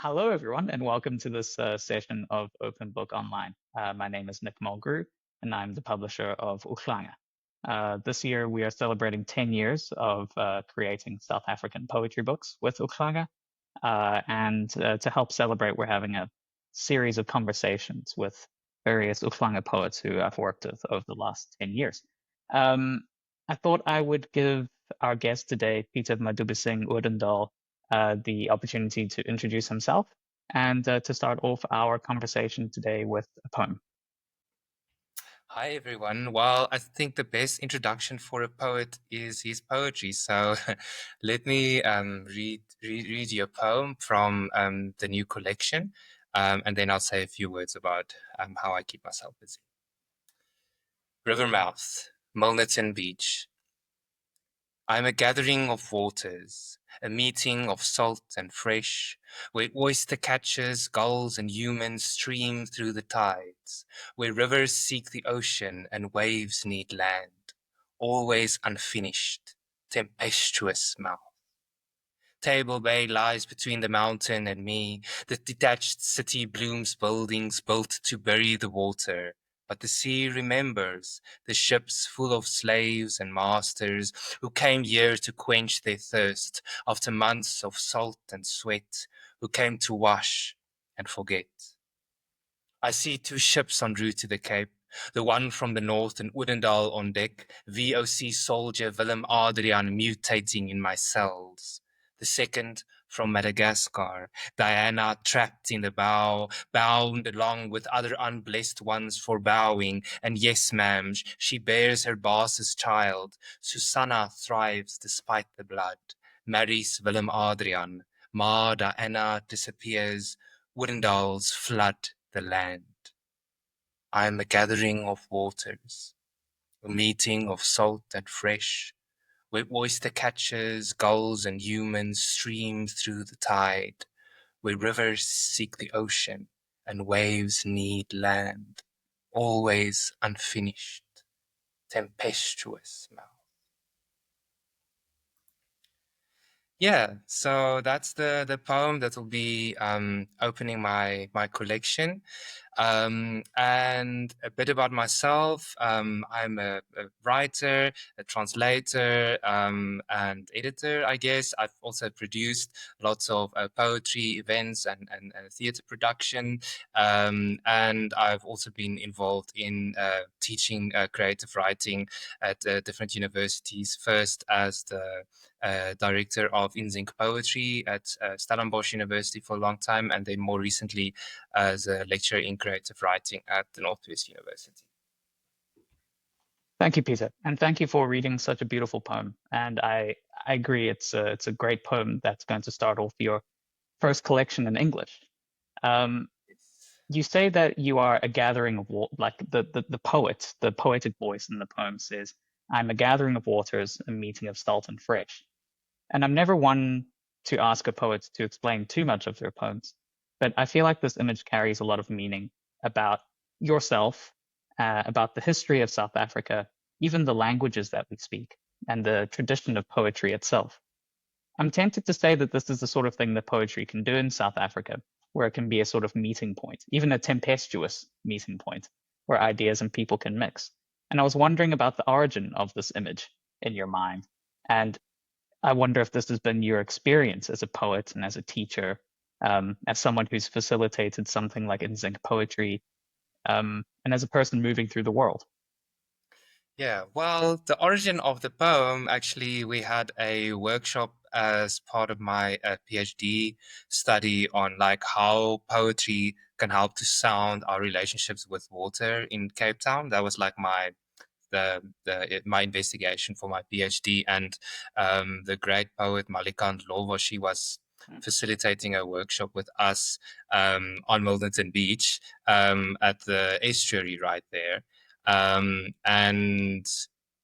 Hello, everyone, and welcome to this session of Open Book Online. My name is Nick Mulgrew, and I'm the publisher of uHlanga. This year, we are celebrating 10 years of creating South African poetry books with uHlanga. And to help celebrate, we're having a series of conversations with various uHlanga poets who I've worked with over the last 10 years. I thought I would give our guest today, Pieter Odendaal, the opportunity to introduce himself and to start off our conversation today with a poem. Hi, everyone. Well, I think the best introduction for a poet is his poetry. So let me read you a poem from the new collection, and then I'll say a few words about how I keep myself busy. Rivermouth, Milnerton Beach. I am a gathering of waters, a meeting of salt and fresh, where oyster catchers, gulls, and humans stream through the tides, where rivers seek the ocean and waves need land, always unfinished, tempestuous mouth. Table Bay lies between the mountain and me. The detached city blooms buildings built to bury the water. But the sea remembers the ships full of slaves and masters who came here to quench their thirst after months of salt and sweat, who came to wash and forget. I see two ships en route to the Cape, the one from the north and Odendaal on deck, VOC soldier Willem Adrian mutating in my cells. The second from Madagascar, Diana trapped in the bow, bound along with other unblessed ones for bowing, and yes, ma'am, she bears her boss's child. Susanna thrives despite the blood, marries Willem Adrian, Ma Diana disappears, Odendaal's flood the land. I am a gathering of waters, a meeting of salt and fresh, where oyster catchers, gulls, and humans stream through the tide, where rivers seek the ocean and waves need land, always unfinished, tempestuous mouth. Yeah, so that's the poem that will be opening my collection. And a bit about myself. I'm a writer, a translator, and editor, I guess. I've also produced lots of poetry events and theater production. And I've also been involved in teaching creative writing at different universities, first as the director of Inzink Poetry at Stellenbosch University for a long time, and then more recently as a lecturer in creative writing at the Northwest University. Thank you, Peter, and thank you for reading such a beautiful poem. And I agree, it's a great poem that's going to start off your first collection in English. You say that you are a gathering of like the poet, the poetic voice in the poem says, "I'm a gathering of waters, a meeting of salt and fresh." And I'm never one to ask a poet to explain too much of their poems, but I feel like this image carries a lot of meaning about yourself, about the history of South Africa, even the languages that we speak, and the tradition of poetry itself. I'm tempted to say that this is the sort of thing that poetry can do in South Africa, where it can be a sort of meeting point, even a tempestuous meeting point, where ideas and people can mix. And I was wondering about the origin of this image in your mind. And I wonder if this has been your experience as a poet and as a teacher, as someone who's facilitated something like Inzink poetry, and as a person moving through the world. Yeah, well, the origin of the poem, actually, we had a workshop as part of my PhD study on like how poetry can help to sound our relationships with water in Cape Town. That was like my investigation for my PhD, and the great poet Malika Ndlovu, she was facilitating a workshop with us on Milnerton Beach at the estuary right there. And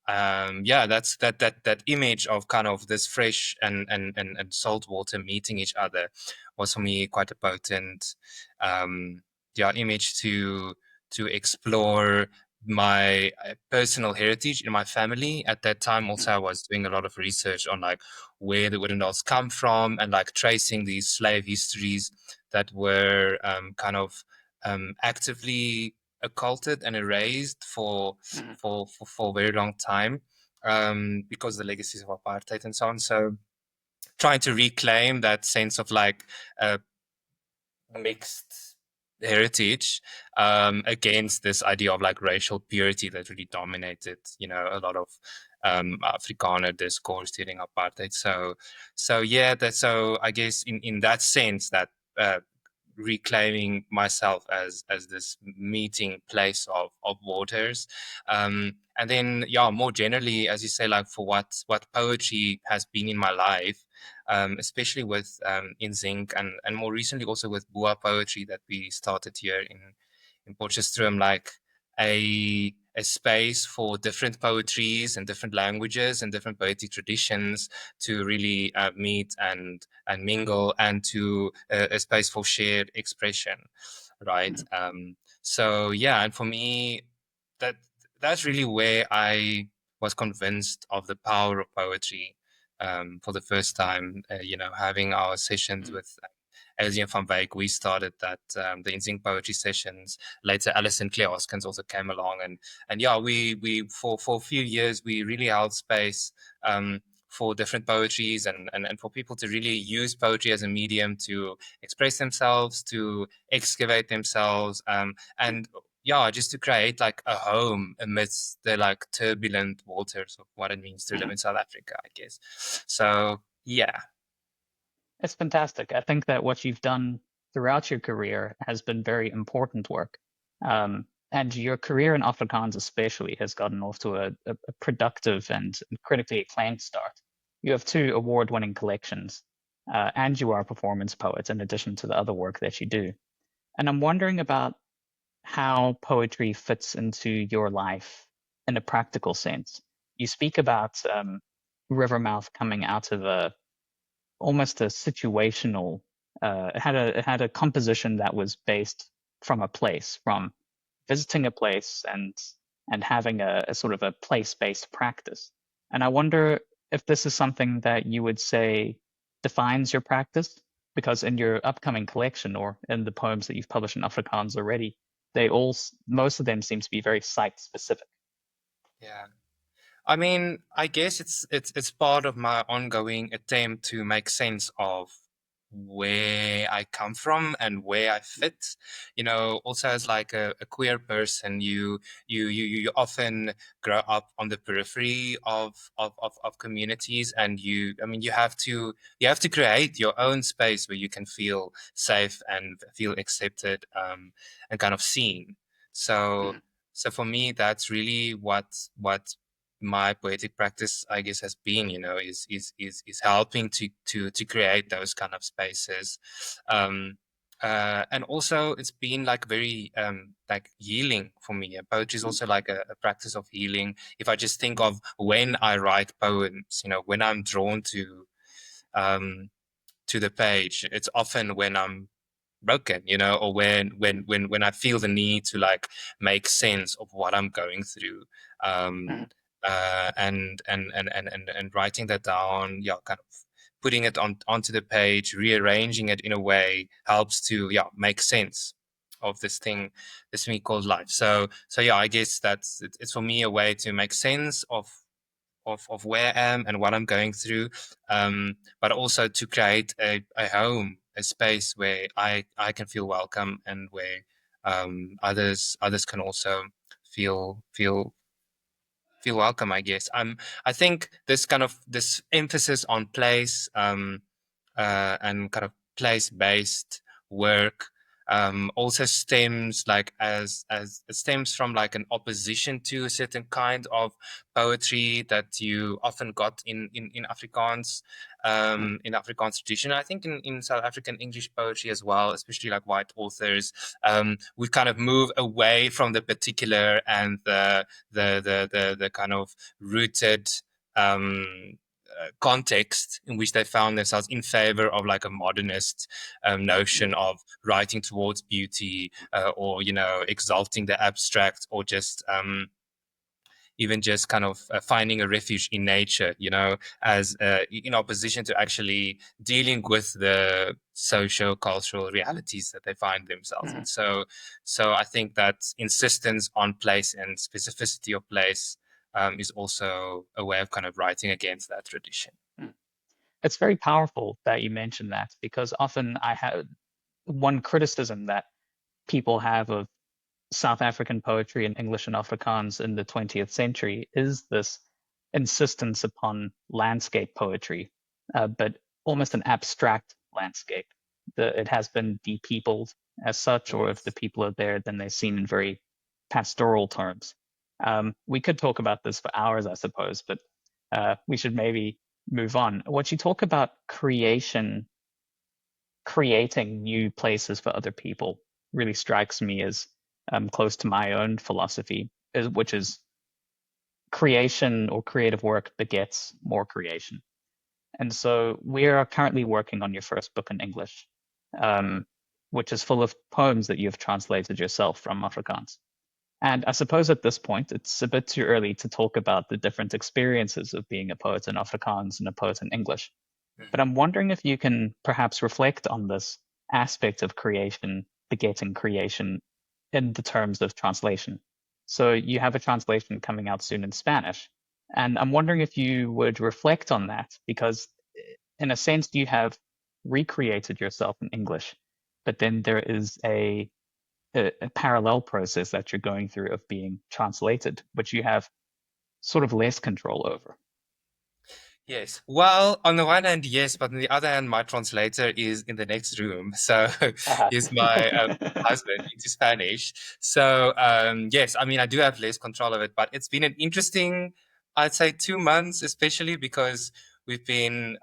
yeah, that's that image of kind of this fresh and salt water meeting each other was for me quite a potent image to explore my personal heritage in my family. At that time, also, I was doing a lot of research on like where the Odendaals come from and like tracing these slave histories that were kind of actively occulted and erased Mm. for a very long time because the legacies of apartheid and so on. So trying to reclaim that sense of like uh, mixed heritage against this idea of like racial purity that really dominated, a lot of Afrikaner discourse during apartheid. So yeah, so I guess in that sense that uh, reclaiming myself as this meeting place of waters, and then yeah, more generally, as you say, like for what poetry has been in my life, especially with in Zinc and more recently also with Boa poetry that we started here in Potchefstroom, like a space for different poetries and different languages and different poetic traditions to really meet and mingle, and to a space for shared expression, right? Mm. So yeah, and for me, that that's really where I was convinced of the power of poetry for the first time. Having our sessions Mm. with Elsie van Wyk, we started that the Insync poetry sessions. Later, Alison Claire Hoskins also came along, and yeah, we for a few years we really held space for different poetries and for people to really use poetry as a medium to express themselves, to excavate themselves, and yeah, just to create like a home amidst the like turbulent waters of what it means to live Mm. in South Africa, I guess. So yeah. It's fantastic. I think that what you've done throughout your career has been very important work. And your career in Afrikaans especially has gotten off to a productive and critically acclaimed start. You have two award-winning collections, and you are a performance poet in addition to the other work that you do. And I'm wondering about how poetry fits into your life in a practical sense. You speak about Rivermouth coming out of a almost a situational. It had a composition that was based from a place, from visiting a place and having a sort of a place-based practice. And I wonder if this is something that you would say defines your practice, because in your upcoming collection or in the poems that you've published in Afrikaans already, most of them seem to be very site specific. Yeah. I mean, I guess it's part of my ongoing attempt to make sense of where I come from and where I fit. Also as like a queer person, you often grow up on the periphery of communities, and I mean, you have to create your own space where you can feel safe and feel accepted, and kind of seen. So Mm. so for me, that's really what my poetic practice, I guess, has been, is helping to create those kind of spaces. Um, and also it's been like very like healing for me. Poetry is also like a practice of healing. If I just think of when I write poems, when I'm drawn um, to the page, it's often when I'm broken, or when I feel the need to like make sense of what I'm going through. Um, Mm. and writing that down, yeah, kind of putting it onto the page, rearranging it in a way helps to, yeah, make sense of this thing called life. So yeah, I guess it's for me a way to make sense of where I am and what I'm going through, but also to create a home, a space where I can feel welcome, and where others can also feel feel welcome, I guess. I think this emphasis on place, and kind of place-based work, also stems like as it stems from like an opposition to a certain kind of poetry that you often got in Afrikaans, Mm. in Afrikaans tradition. I think in South African English poetry as well, especially like white authors, we kind of move away from the particular and the kind of rooted, um, context in which they found themselves in favor of like a modernist notion of writing towards beauty, or exalting the abstract, or just even just kind of finding a refuge in nature, as in opposition to actually dealing with the socio-cultural realities that they find themselves in. So I think that insistence on place and specificity of place is also a way of kind of writing against that tradition. It's very powerful that you mentioned that, because often I have one criticism that people have of South African poetry in English and Afrikaans in the 20th century is this insistence upon landscape poetry, but almost an abstract landscape. It has been depeopled as such, or if the Yes. people are there, then they're seen in very pastoral terms. We could talk about this for hours, I suppose, but we should maybe move on. What you talk about creating new places for other people really strikes me as close to my own philosophy, which is creation or creative work begets more creation. And so we are currently working on your first book in English, um, which is full of poems that you've translated yourself from Afrikaans. And I suppose at this point, it's a bit too early to talk about the different experiences of being a poet in Afrikaans and a poet in English. But I'm wondering if you can perhaps reflect on this aspect of creation, begetting creation, in the terms of translation. So you have a translation coming out soon in Spanish. And I'm wondering if you would reflect on that, because in a sense, you have recreated yourself in English, but then there is a parallel process that you're going through of being translated, which you have sort of less control over. Yes. Well, on the one hand, yes, but on the other hand, my translator is in the next room. So is my husband into Spanish. So yes, I mean, I do have less control of it, but it's been an interesting, I'd say, 2 months, especially because I've been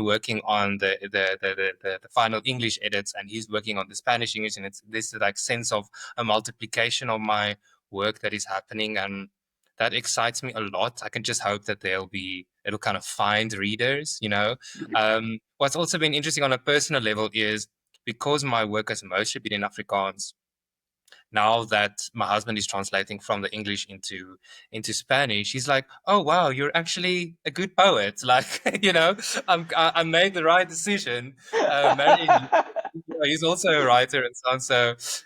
working on the final English edits, and he's working on the Spanish English, and it's this like sense of a multiplication of my work that is happening, and that excites me a lot. I can just hope that it'll kind of find readers. What's also been interesting on a personal level is because my work has mostly been in Afrikaans, now that my husband is translating from the English into Spanish, he's like, "Oh wow, you're actually a good poet." Like, I made the right decision, marrying you. He's also a writer and so on.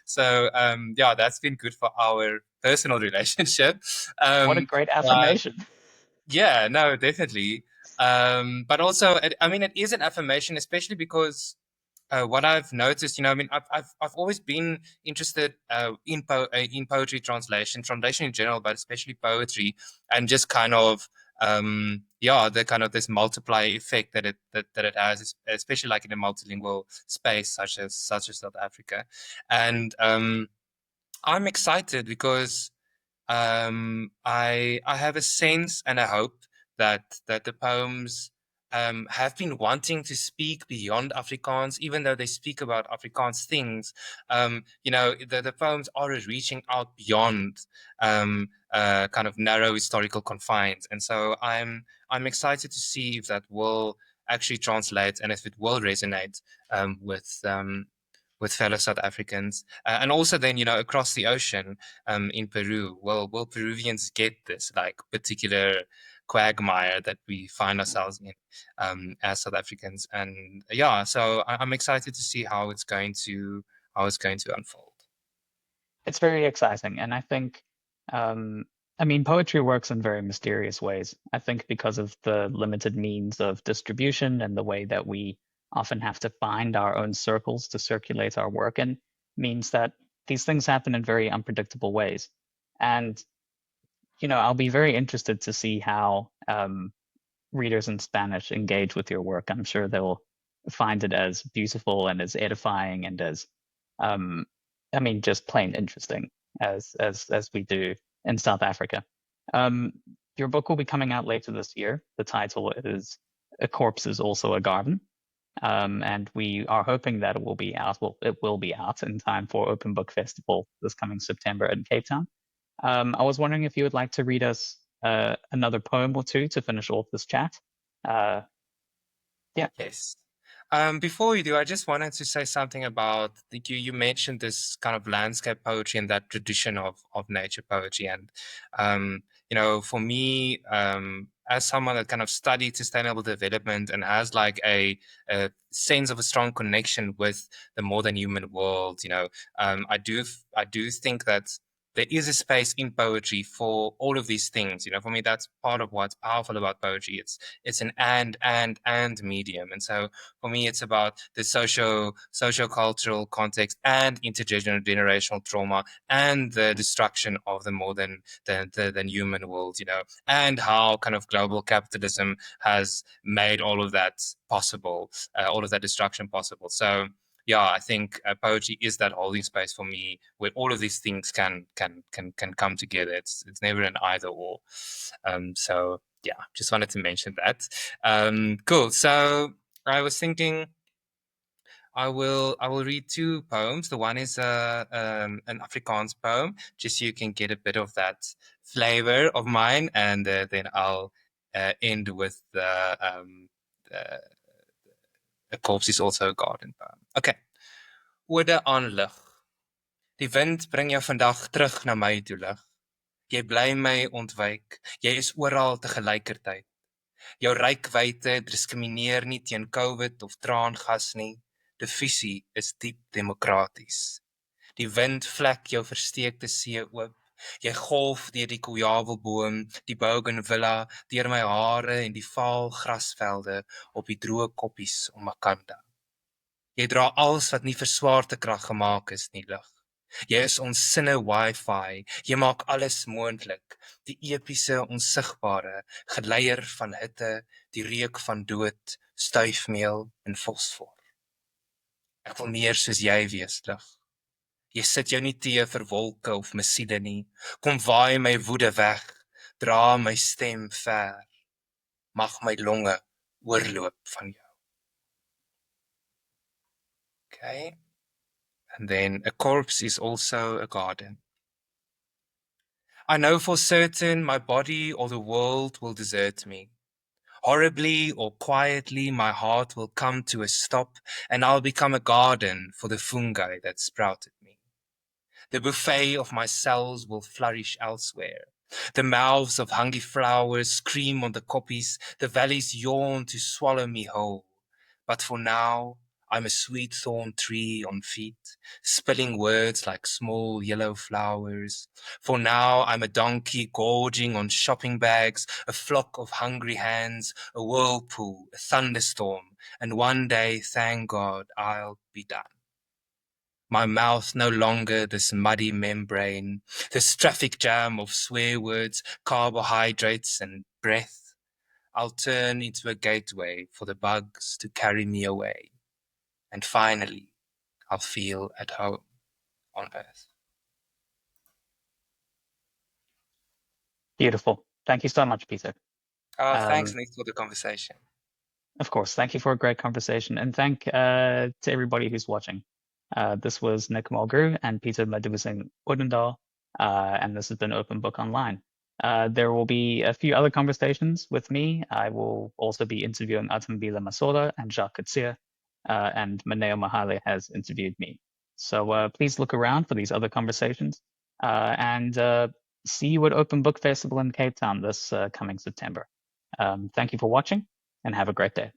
So yeah, that's been good for our personal relationship. What a Um, great but affirmation. yeah, no, definitely. But also, it is an affirmation, especially because what I've noticed, I've always been interested in poetry translation in general, but especially poetry, and just kind of yeah, the kind of this multiplier effect that it has, especially like in a multilingual space such as South Africa, and I'm excited because I have a sense and a hope that the poems have been wanting to speak beyond Afrikaans, even though they speak about Afrikaans things. The poems are reaching out beyond kind of narrow historical confines, and so I'm excited to see if that will actually translate and if it will resonate with fellow South Africans, and also then across the ocean in Peru. Will Peruvians get this like particular quagmire that we find ourselves in as South Africans? And yeah, so I'm excited to see how it's going to unfold. It's very exciting. And I think, um, I mean, poetry works in very mysterious ways. I think because of the limited means of distribution and the way that we often have to find our own circles to circulate our work in, means that these things happen in very unpredictable ways. And, I'll be very interested to see how readers in Spanish engage with your work. I'm sure they'll find it as beautiful and as edifying and as, um, I mean, just plain interesting as we do in South Africa. Um, your book will be coming out later this year. The title is "A Corpse is Also a Garden," and we are hoping that it will be out. Well, it will be out in time for Open Book Festival this coming September in Cape Town. I was wondering if you would like to read us another poem or two to finish off this chat. Uh, yeah, Yes. Before you do, I just wanted to say something about you mentioned this kind of landscape poetry and that tradition of nature poetry. And for me, as someone that kind of studied sustainable development and has like a sense of a strong connection with the more than human world, I do think that there is a space in poetry for all of these things. For me, that's part of what's powerful about poetry. It's an and medium. And so for me, it's about the socio-cultural context and intergenerational trauma and the destruction of the more than human world, and how kind of global capitalism has made all of that possible, all of that destruction possible. So yeah, I think poetry is that holding space for me where all of these things can come together. It's never an either or. So yeah, just wanted to mention that. Cool. So I was thinking I will read two poems. The one is an Afrikaans poem, just so you can get a bit of that flavor of mine, and then I'll end with the a corpse is also a garden poem. Okay. Ode aan lig. Die wind bring jou vandag terug na my toe lig. Jy bly my ontwyk. Jy is oral te gelykertyd. Jou rykwyte diskrimineer nie teen COVID of traangas nie. Divisie is diep demokraties. Die wind vlek jou versteekte see oop. Jy golf deur die kojawelboom, die bougainvillea, deur my hare en die vaal grasvelde op die droë koppies om Makanda. Jy dra alles wat nie vir swaartekrag gemaak is nie, lig. Jy is ons sinne Wi-Fi. Jy maak alles moontlik. Die epiese onsigbare, geleier van hitte, die reuk van dood, stuifmeel en fosfor. Ek wil meer soos jy wees, lig. Jy sit jou nie teë vir wolke of missiele nie. Kom waai my woede weg. Dra my stem ver. Mag my longe oorloop van jou. Okay. And then a corpse is also a garden. I know for certain my body or the world will desert me. Horribly or quietly, my heart will come to a stop and I'll become a garden for the fungi that sprouted me. The buffet of my cells will flourish elsewhere. The mouths of hungry flowers scream on the koppies, the valleys yawn to swallow me whole. But for now, I'm a sweet thorn tree on feet, spilling words like small yellow flowers. For now, I'm a donkey gorging on shopping bags, a flock of hungry hands, a whirlpool, a thunderstorm, and one day, thank God, I'll be done. My mouth no longer this muddy membrane, this traffic jam of swear words, carbohydrates, and breath. I'll turn into a gateway for the bugs to carry me away. And finally, I'll feel at home on earth. beautiful. Thank you so much, Peter. Thanks, Um, Nick, for the conversation. Of course, thank you for a great conversation, and thank to everybody who's watching. This was Nick Mulgrew and Pieter Odendaal, and this has been Open Book Online. There will be a few other conversations with me. I will also be interviewing Athambile Masola and Jacques Coetzee, and Maneo Mohale has interviewed me. So please look around for these other conversations, and see you at Open Book Festival in Cape Town this coming September. Thank you for watching, and have a great day.